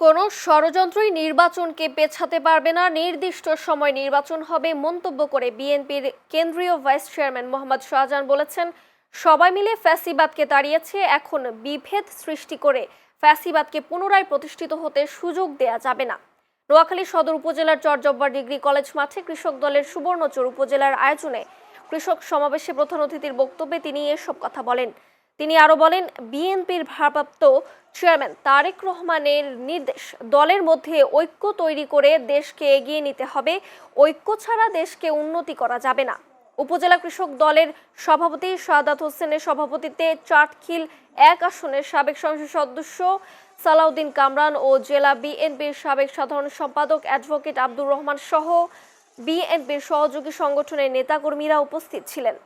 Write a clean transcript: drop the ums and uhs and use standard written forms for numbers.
কোনো ষড়যন্ত্রই নির্বাচনকে পেছাতে পারবে না, নির্দিষ্ট সময় নির্বাচন হবে মন্তব্য করে বিএনপির কেন্দ্রীয় ভাইস চেয়ারম্যান মোহাম্মদ শাহজাহান বলেছেন, সবাই মিলে ফ্যাসিবাদকে তাড়িয়েছে, এখন বিভেদ সৃষ্টি করে ফ্যাসিবাদকে পুনরায় প্রতিষ্ঠিত হতে সুযোগ দেয়া যাবে না। নোয়াখালী সদর উপজেলার চরজব্বার ডিগ্রি কলেজ মাঠে কৃষক দলের সুবর্ণচর উপজেলার আয়োজনে কৃষক সমাবেশে প্রধান অতিথির বক্তব্যে তিনি এসব কথা বলেন। তিনি আরো বলেন, বিএনপির ভারপ্রাপ্ত চেয়ারম্যান তারেক রহমানের নির্দেশ, দলের মধ্যে ঐক্য তৈরি করে দেশকে এগিয়ে নিতে হবে। ঐক্য ছাড়া দেশকে উন্নতি করা যাবে না। উপজেলা কৃষক দলের সভাপতি সাদাত হোসেনের সভাপতিত্বে চাটখিল ১ আসনের সাবেক সংসদ সদস্য সালাউদ্দিন কামরান ও জেলা বিএনপির সাবেক সাধারণ সম্পাদক অ্যাডভোকেট আব্দুর রহমান সহ বিএনপির সহযোগী সংগঠনের নেতাকর্মীরা উপস্থিত ছিলেন।